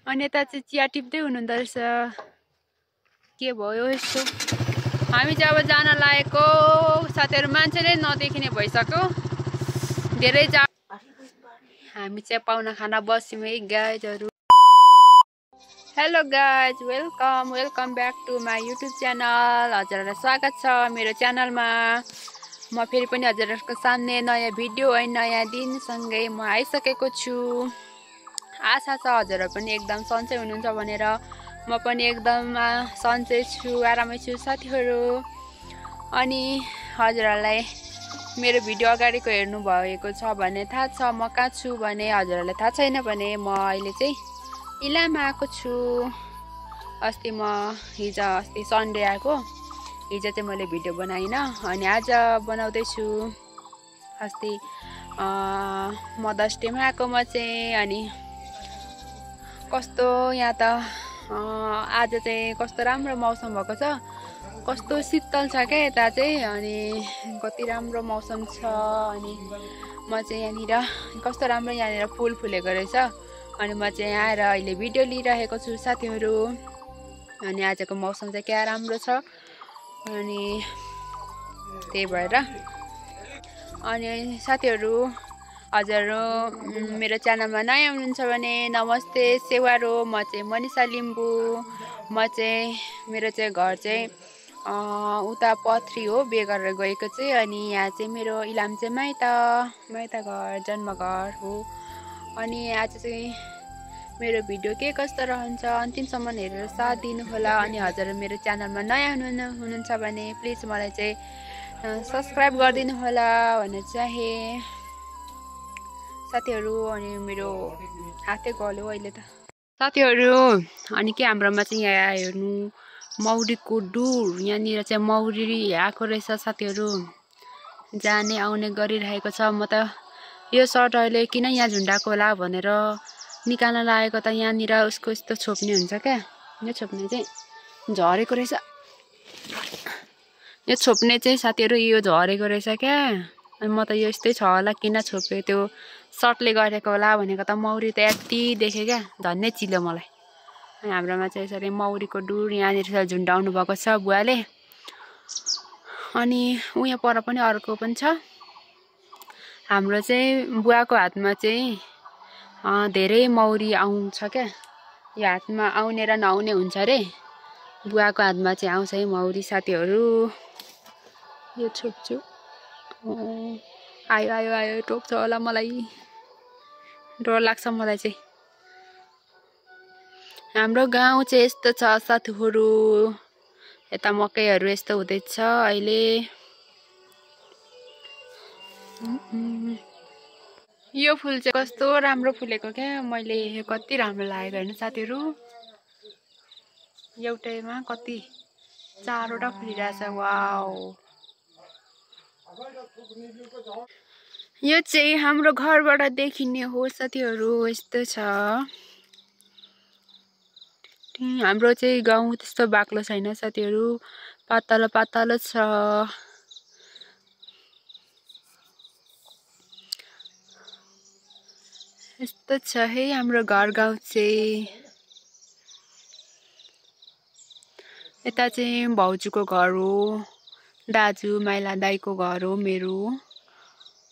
अनि यता चाहिँ चिया टिप्दै हुनुहुँदो रहेछ। के भयो यस्तो? हामी चाहिँ अब जान लागेको साथीहरु, मान्छे नै नदेखिने भइसक्यो। धेरै हामी चाहिँ पाहुना खाना बस्यौँ है गाइजहरु। Hello guys, welcome back to my YouTube channel. हजुरहरुलाई स्वागत छ मेरो च्यानलमा। म फेरि पनि हजुरहरुको सामने नयाँ भिडियो अनि नयाँ दिनसँगै म आइसकेको छु। आशा छ हजुरहरु पनि एकदम सन्चै हुनुहुन्छ भनेर। म पनि एकदम सन्चै छु, आरामै छु साथीहरु। अनि हजुरहरुलाई मेरो भिडियो अगाडिको हेर्नु भएको छ भने थाहा छ म कहाँ छु भने, हजुरहरुलाई थाहा छैन भने म अहिले चाहिँ इलाममा आएको छु। अस्ति सन्डे आएको। हिजो चाहिँ मैले भिडियो बनाइनँ अनि आज बनाउँदै छु। अस्ति मदर्स डेमा आएको म चाहिँ। अनि कस्तो यहाँ त आज चाहिँ कस्तो राम्रो मौसम भएको छ, कस्तो शीतल छ क्या यता चाहिँ। अनि कति राम्रो मौसम छ। अनि म चाहिँ यहाँनिर कस्तो राम्रो यहाँनिर फुल फुलेको रहेछ। अनि म चाहिँ आएर अहिले भिडियो लिइरहेको छु साथीहरु। अनि आजको मौसम चाहिँ क्या राम्रो छ। अनि त्यही भएर अनि साथीहरु, हजुरहरु मेरो च्यानलमा नयाँ हुनुहुन्छ भने नमस्ते, सेवारो। म चाहिँ मनिषा लिम्बू। म चाहिँ मेरो चाहिँ घर चाहिँ उता पथरी हो, बिहे गरेर गएको चाहिँ। अनि यहाँ चाहिँ मेरो इलाम चाहिँ माइत घर, जन्मघर हो। अनि आज चाहिँ मेरो भिडियो के कस्तो रहन्छ अन्तिमसम्म हेरेर साथ दिनु होला। अनि हजुरहरु मेरो च्यानलमा नयाँ हुनुहुन्छ भने प्लिज मलाई चाहिँ सब्स्क्राइब गरिदिनु होला भन्न चाहे साथीहरु। अनि मेरो हातै गल्यो अहिले त साथीहरु। अनि के हाम्रोमा चाहिँ यहाँ हेर्नु मौरीको डुर, यहाँनिर चाहिँ मौरी आएको रहेछ साथीहरु, जाने आउने गरिरहेको छ। म त यो सर्ट अहिले किन यहाँ झुन्डाको होला भनेर निकाल्न लागेको त यहाँनिर उसको यस्तो छोप्ने हुन्छ क्या। यो छोप्ने चाहिँ झरेको रहेछ। यो छोप्ने चाहिँ साथीहरु यो झरेको रहेछ क्या। अनि म त यो यस्तै छ होला किन छोप्यो, त्यो सर्टले गरेको होला भनेको त मौरी त यति देखेँ क्या, धन्नै चिल्यो मलाई। अनि हाम्रोमा चाहिँ यसरी मौरीको डुर यहाँनिर झुन्डाउनु भएको छ बुवाले। अनि उहाँ पर पनि अर्को पनि छ। हाम्रो चाहिँ बुवाको हातमा चाहिँ धेरै मौरी आउँछ क्या। यो हातमा आउने र नआउने हुन्छ अरे। बुवाको हातमा चाहिँ आउँछ है मौरी साथीहरु। यो छोप्छु। आयो टोक्छ होला मलाई, डर लाग्छ मलाई चाहिँ। हाम्रो गाउँ चाहिँ यस्तो छ साथीहरु। यता मकैहरू यस्तो हुँदैछ अहिले। यो फुल चाहिँ कस्तो राम्रो फुलेको क्या, मैले कति राम्रो लागेको हैन साथीहरु। एउटैमा कति 4वटा फुलिरहेछ। वाउ, यो चाहिँ हाम्रो घरबाट देखिने हो साथीहरु। यस्तो छ हाम्रो चाहिँ गाउँ, त्यस्तो बाक्लो छैन साथीहरु, पातलो पातलो छ। यस्तो छ है हाम्रो घर गाउँ चाहिँ। यता चाहिँ भाउजूको घर हो, दाजु माइला दाइको घर हो मेरो।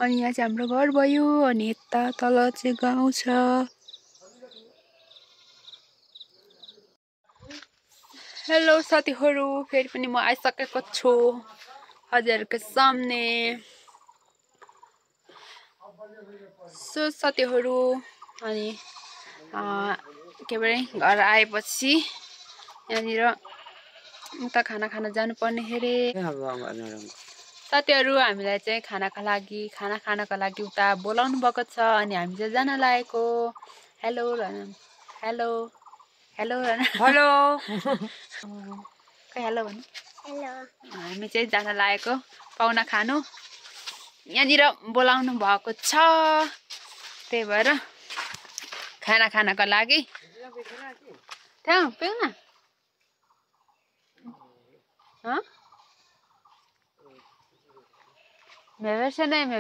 अनि यहाँ चाहिँ हाम्रो घर भयो। अनि यता तल चाहिँ गाउँ छ। हेलो साथीहरु, फेरि पनि म आइसकेको छु हजुरहरुको सामने। सो साथीहरु, अनि के भरे घर आएपछि यहाँनिर उता खाना खान जानुपर्ने अरे साथीहरु। हामीलाई चाहिँ खाना खानको लागि उता बोलाउनु भएको छ। अनि हामी चाहिँ जान लागेको। हेलो हेलो हेलो हेलो खै हेलो भन्नु। हामी चाहिँ जान लागेको पाहुना खानु, यहाँनिर बोलाउनु भएको छ। त्यही भएर खाना खानको लागि त्यहाँ पिउन me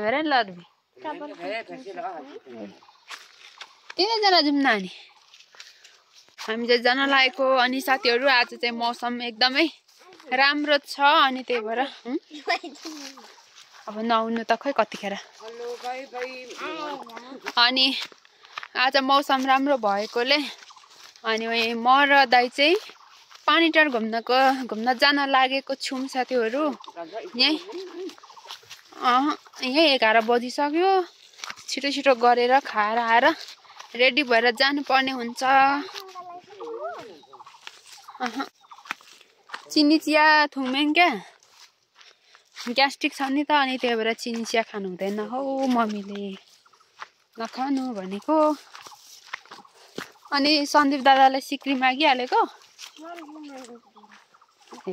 verán larvi. Tiene de la gimnani. हामी चाहिँ जान लागेको। अनि साथीहरू आज चाहिँ मौसम एकदमै राम्रो छ अनि त्यही भएर अब नआउनु त खै कतिखेर। अनि आज मौसम राम्रो भएकोले अनि म र दाइ चाहिँ पानीटार घुम्न जान लागेको छौँ साथीहरू। यही 11 बजिसक्यो। छिटो छिटो गरेर खाएर आएर रेडी भएर जानुपर्ने हुन्छ। चिनी चिया थुमेन क्या ग्यास्ट्रिक छ नि त अनि त्यही भएर चिनी चिया खानु हुँदैन हौ मम्मीले नखानु भनेको। अनि सन्दीप दादालाई सिक्री मागिहालेको। ए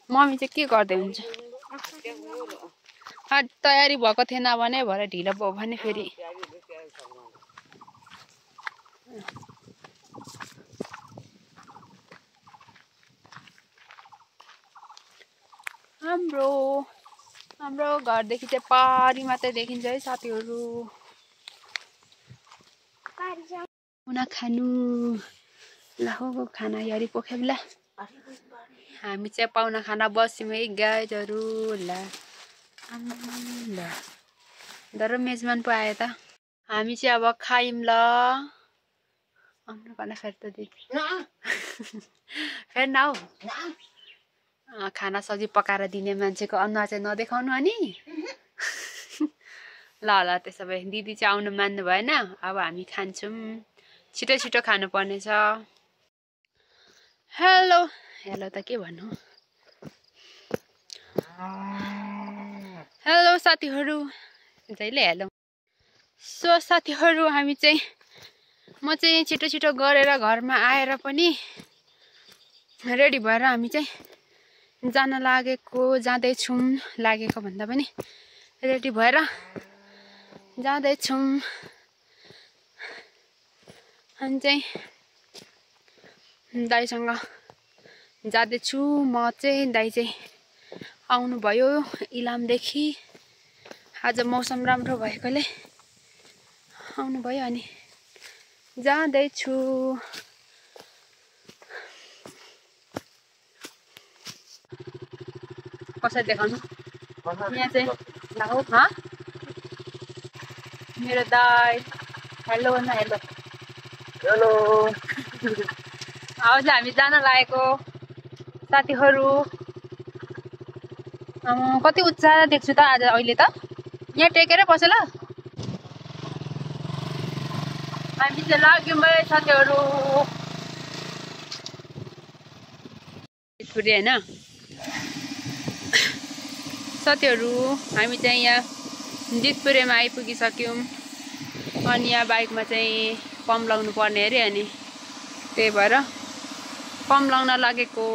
मम्मी चाहिँ के गर्दै हुन्छ? तयारी भएको थिएन भने भएर ढिलो भयो भने फेरि हाम्रो घरदेखि चाहिँ पारी मात्रै देखिन्छ है साथीहरू। खाना खानु ल हो खाना यारी पोखेबला। हामी चाहिँ पाहुना खाना बस्यौँ है गाइजहरू। ल दर मेजमान पो आयो त। हामी चाहिँ अब खायौँ ल। खाना फेरि त दिदी फेरि न हौ खाना सब्जी पकाएर दिने मान्छेको अनुहार चाहिँ नदेखाउनु अनि। ल त्यसो भए दिदी चाहिँ आउनु मान्नु भएन। अब हामी खान्छौँ। छिटो छिटो खानु पर्नेछ। हेलो हेलो त के भन्नु। हेलो साथीहरू जहिले हेलो। सो साथीहरू हामी चाहिँ म चाहिँ छिटो छिटो गरेर घरमा आएर पनि रेडी भएर हामी चाहिँ जान जाँदैछौँ। लागेको भन्दा पनि रेडी भएर जाँदैछौँ। अनि चाहिँ दाइसँग जाँदैछु म चाहिँ। दाइ चाहिँ आउनुभयो इलामदेखि। आज मौसम राम्रो भएकोले आउनुभयो अनि जाँदैछु। कसरी देखाउनु यहाँ चाहिँ लाऊ मेरो दाइ हेलो न हेलो हेलो। आज हामी जान लागेको साथीहरू। कति उत्साह देख्छु त आज अहिले त। यहाँ टेकेरै बस ल। हामी चाहिँ लाग्यौँ है साथीहरू। होइन साथीहरू हामी चाहिँ यहाँ जितपुरेमा आइपुगिसक्यौँ। अनि यहाँ बाइकमा चाहिँ पम्प लाउनु पर्ने अरे अनि त्यही भएर पम्प लाउन लागेको।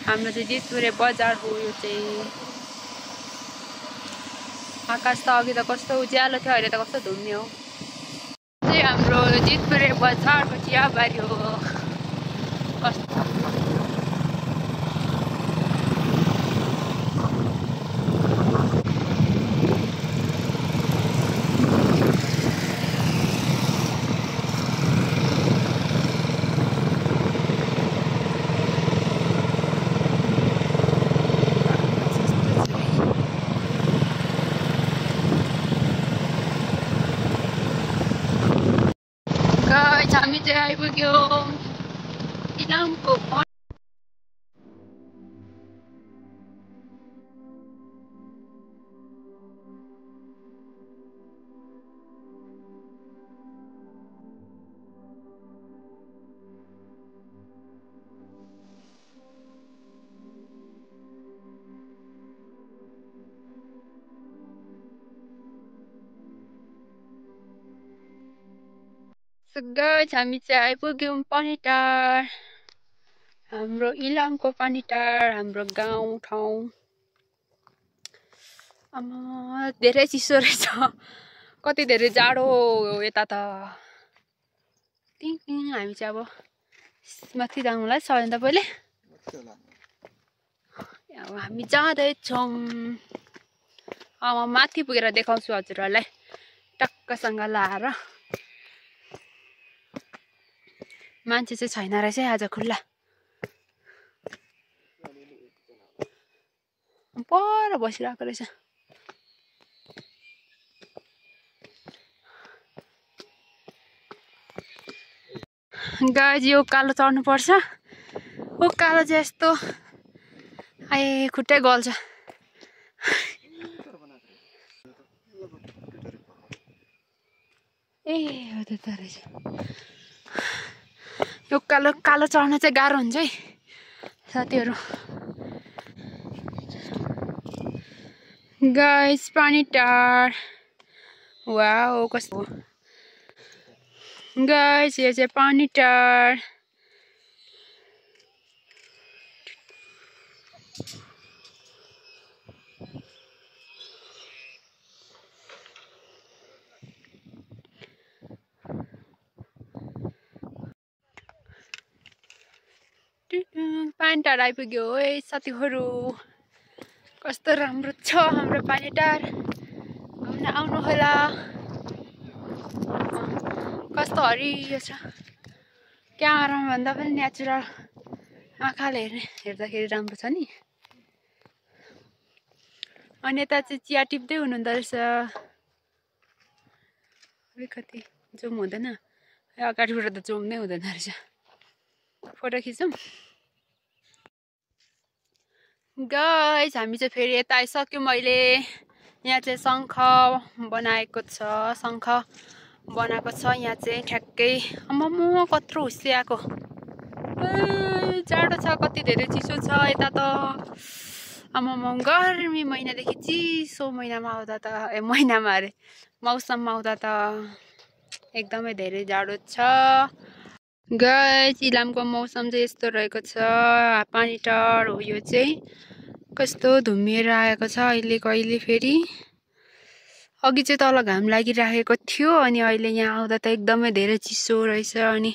हाम्रो चाहिँ जितपुरे बजार हो यो चाहिँ। आकाश त अघि त कस्तो उज्यालो थियो अहिले त कस्तो धुम्ने हो। चाहिँ हाम्रो जितपुरे बजारको चियाबारी हो। कस्तो हामी चाहिँ आइपुग्यो इलामको। गाइस हामी चाहिँ आइपुग्यौँ पानीटार। हाम्रो इलामको पानीटार हाम्रो गाउँ ठाउँ। धेरै चिसो रहेछ। कति धेरै जाडो यता त। हामी चाहिँ अब माथि जानुलाई सबैभन्दा पहिले अब हामी जाँदैछौँ। माथि पुगेर देखाउँछु हजुरहरूलाई टक्कसँग लाएर मान्छे चाहिँ छैन रहेछ आज खुल्ला पर बसिरहेको रहेछ गाइज यो उकालो चढ्नु पर्छ उकालो चाहिँ यस्तो आए खुट्टै गल्छ ए हो त रहेछ यो कालो कालो चढ्न चाहिँ गाह्रो हुन्छ है साथीहरू गाइस पानी टार वाओ कस्तो गाइस यो चाहिँ पानी टार पानी टार आइपुग्यो है साथीहरू कस्तो राम्रो छ हाम्रो पानी टार घुम्न आउनु होला कस्तो हरियो छ क्यामेरामा भन्दा पनि नेचुरल आँखाले हेर्दाखेरि राम्रो छ नि अनि यता चाहिँ चिया टिप्दै हुनुहुँदो रहेछ कति जुम हुँदैन अगाडिबाट त जुम नै हुँदैन रहेछ फोटो खिचौँ गाइस हामी चाहिँ फेरि यता आइसक्यौँ मैले यहाँ चाहिँ शङ्ख बनाएको छ शङ्ख बनाएको छ यहाँ चाहिँ ठ्याक्कै आम्मामा कत्रो हुस्से आएको जाडो छ कति धेरै चिसो छ यता त आम्मामा गर्मी महिनादेखि चिसो महिनामा आउँदा त महिनामा अरे मौसममा आउँदा त एकदमै धेरै जाडो छ गाइस इलामको मौसम चाहिँ यस्तो रहेको छ पानी टार हो यो चाहिँ कस्तो धुम्मिएर आएको छ अहिले कहिले फेरि अघि चाहिँ तल घाम लागिराखेको थियो अनि अहिले यहाँ आउँदा त एकदमै धेरै चिसो रहेछ अनि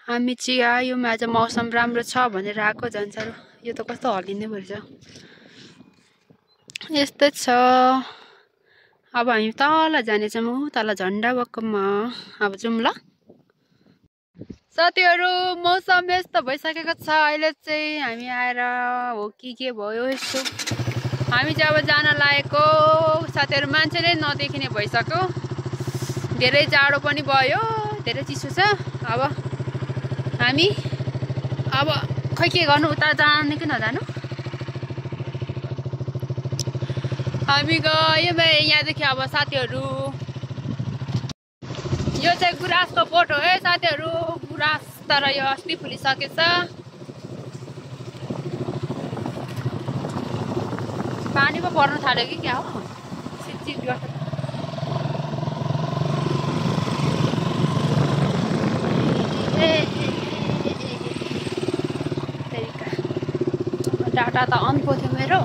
हामी चाहिँ आयौँ आज मौसम राम्रो छ भनेर आएको झन्सारो यो त कस्तो हल्लिँदै भएछ यस्तो छ अब हामी तल जानेछौँ तल झन्डा बक्कममा अब जाउँ ल साथीहरू मौसम यस्तो भइसकेको छ अहिले चाहिँ हामी आएर हो कि के भयो यस्तो हामी चाहिँ अब जान लागेको साथीहरू मान्छे नै नदेखिने भइसक्यो धेरै जाडो पनि भयो धेरै चिसो छ अब हामी अब खै के गर्नु उता जाने कि नजानु हामी गयौँ यहाँदेखि अब साथीहरू यो चाहिँ गुराँसको बोट हो है साथीहरू गुराँस तर यो अस्ति फुलिसकेछ पानी पो पर्न थाल्यो कि क्या हो सिटसिट गर्छ डाटा त अन पो थियो मेरो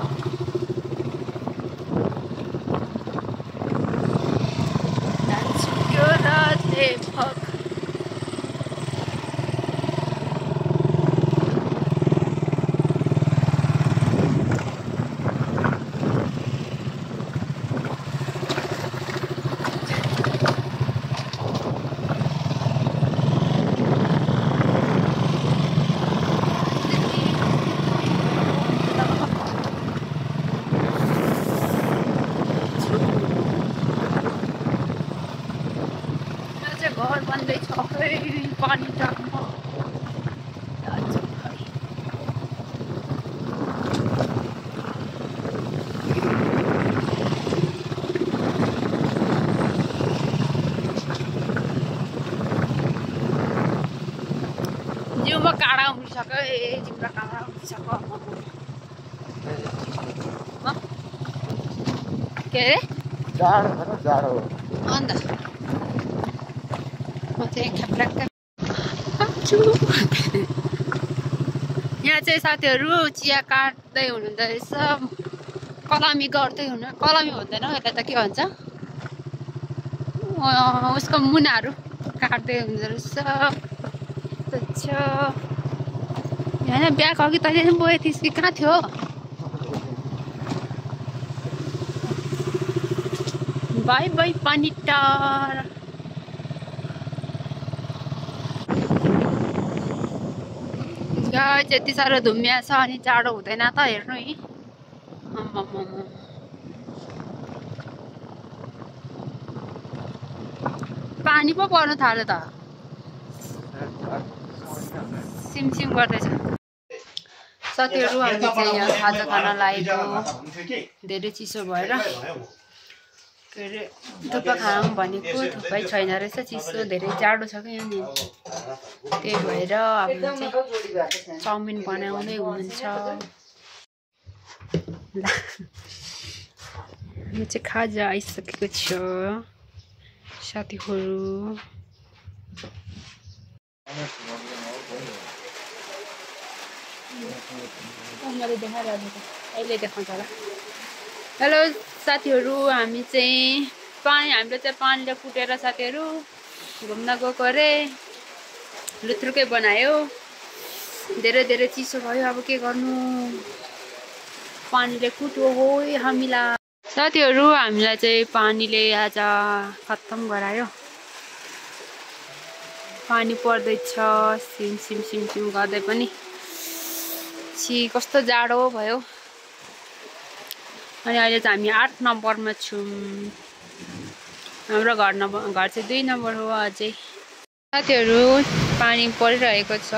घर बन्दैछ पानी टारमा जिउमा काँडा उम्रिसक्यो जिउमा काँडा उम्रिसक्यो के अरे जाडो अन्त यहाँ चाहिँ साथीहरू चिया काट्दै हुनुहुँदो रहेछ कलमी गर्दै हुनु कलमी भन्दैन यसलाई त के भन्छ उसको मुनाहरू काट्दै हुँदो रहेछ होइन ब्याग अघि तैँले पनि बोकेको थिइस् कि कहाँ थियो बाई बाई पानी टाढा। यति साह्रो धुम्मिया छ अनि जाडो हुँदैन त हेर्नु है। पानी पो पर्नु थाल्यो त, सिमसिम गर्दैछ। साथीहरू हामी चाहिँ यहाँ खाजा खान लागेको, धेरै चिसो भएर के अरे थुक्पा खाऊँ भनेको, थुक्पै छैन रहेछ, चिसो धेरै जाडो छ क्या यहाँनिर। त्यही भएर अब चाहिँ चाउमिन बनाउँदै हुनुहुन्छ। हामी चाहिँ खाजा आइसकेको छ साथीहरू। मैले देखाइरहेको अहिले देखाउँछ होला। हेलो साथीहरू, हामी चाहिँ हामीले चाहिँ पानीले कुटेर साथीहरू घुम्न गएको अरे, लुत्रुकै बनायो। धेरै चिसो भयो, अब के गर्नु, पानीले कुट्यो हो हामीलाई। साथीहरू हामीलाई चाहिँ पानीले आज खत्तम गरायो। पानी पर्दैछ सिम गर्दै पनि। छि कस्तो जाडो भयो। अनि अहिले चाहिँ हामी 8 नम्बरमा छौँ। हाम्रो घर चाहिँ 2 नम्बर हो अझै। साथीहरू पानी परिरहेको छ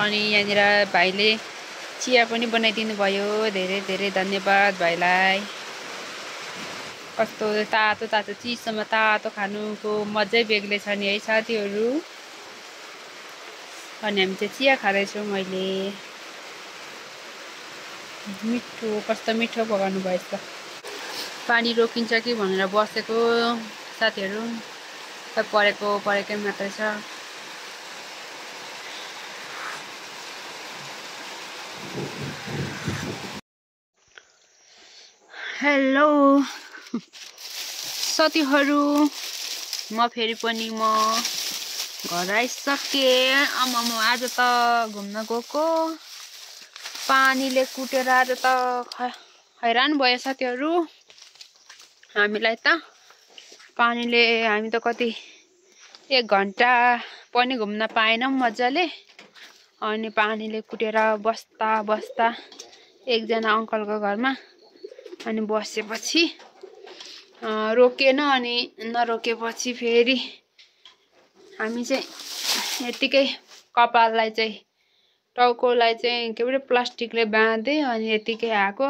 अनि यहाँनिर भाइले चिया पनि बनाइदिनु भयो। धेरै धन्यवाद भाइलाई। कस्तो तातो चिसोमा तातो खानुको मजै बेग्लै छ नि है साथीहरू। अनि हामी चाहिँ चिया खाँदैछौँ अहिले। मिठो, कस्तो मिठो पकाउनु भएछ। पानी रोकिन्छ कि भनेर बसेको साथीहरू, परेकै मात्रै छ। हेलो साथीहरू, म फेरि पनि घर आइसकेँ। आज त घुम्न गएको, पानीले कुटेर आज त हैरान भयो साथीहरू हामीलाई त। पानीले हामी त कति 1 घन्टा पनि घुम्न पाएनौँ मजाले। अनि पानीले कुटेर बस्दा एकजना अङ्कलको घरमा अनि बसेपछि रोकेन, अनि नरोकेपछि फेरि हामी चाहिँ यतिकै कपाललाई चाहिँ, टाउकोलाई चाहिँ के भन्छ प्लास्टिकले बाँधे अनि यतिकै आएको।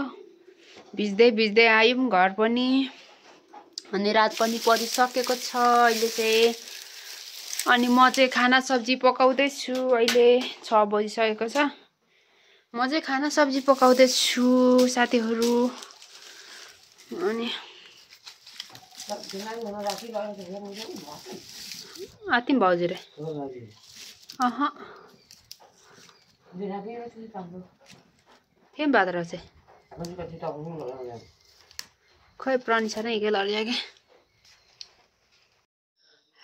भिज्दै आयौँ घर पनि। अनि रात पनि परिसकेको छ अहिले चाहिँ। अनि म चाहिँ खाना सब्जी पकाउँदैछु। अहिले 6 बजिसकेको छ। म चाहिँ खाना सब्जी पकाउँदैछु साथीहरू। अनि आतिम भाउजू रे केम बात रहे खोइ प्रनिसा नै के लड्या के।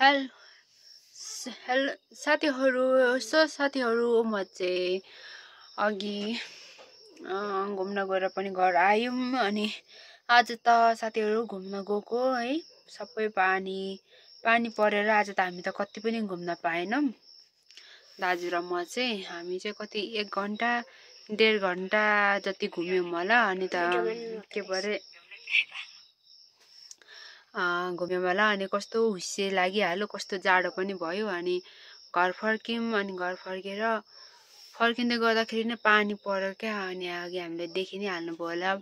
हेलो साथीहरू, म चाहिँ अघि घुम्न गएर पनि घर आयौँ। अनि आज त साथीहरू घुम्न गएको है, सबै पानी परेर आज त हामी त कति पनि घुम्न पाएनौँ। दाजु र म चाहिँ, हामी चाहिँ कति 1 घन्टा 1.5 घन्टा जति घुम्यौँ होला। अनि त के भरे घुम्यौँ होला। अनि कस्तो हुस्से लागिहाल्यो, कस्तो जाडो पनि भयो। अनि घर फर्क्यौँ। अनि घर फर्किँदै गर्दाखेरि नै पानी पर्यो क्या। अनि अघि हामीले देखि नै हाल्नुभयो होला।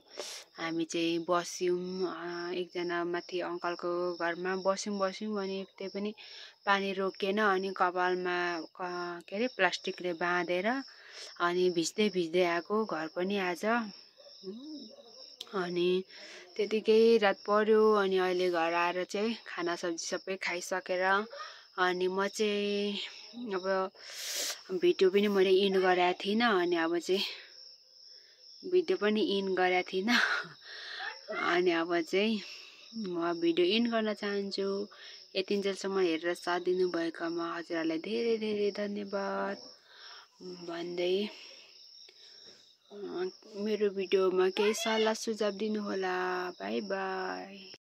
हामी चाहिँ बस्यौँ एकजना माथि अङ्कलको घरमा बस्यौँ। अनि त्यही पनि पानी रोकेन। अनि कपालमा के अरे प्लास्टिकले बाँधेर अनि भिज्दै आएको घर पनि आज। अनि त्यतिकै रात पर्यो। अनि अहिले घर आएर चाहिँ खाना सब्जी सबै खाइसकेर अनि म चाहिँ अब भिडियो पनि मैले इन गरेको थिइनँ। अनि अब चाहिँ भिडियो पनि इन गरेको थिइनँ। अनि अब चाहिँ म भिडियो इन गर्न चाहन्छु। यतिन्जेलसम्म हेरेर साथ दिनुभएकोमा हजुरहरूलाई धेरै धन्यवाद भन्दै मेरो भिडियोमा केही सल्लाह सुझाव दिनुहोला। By by.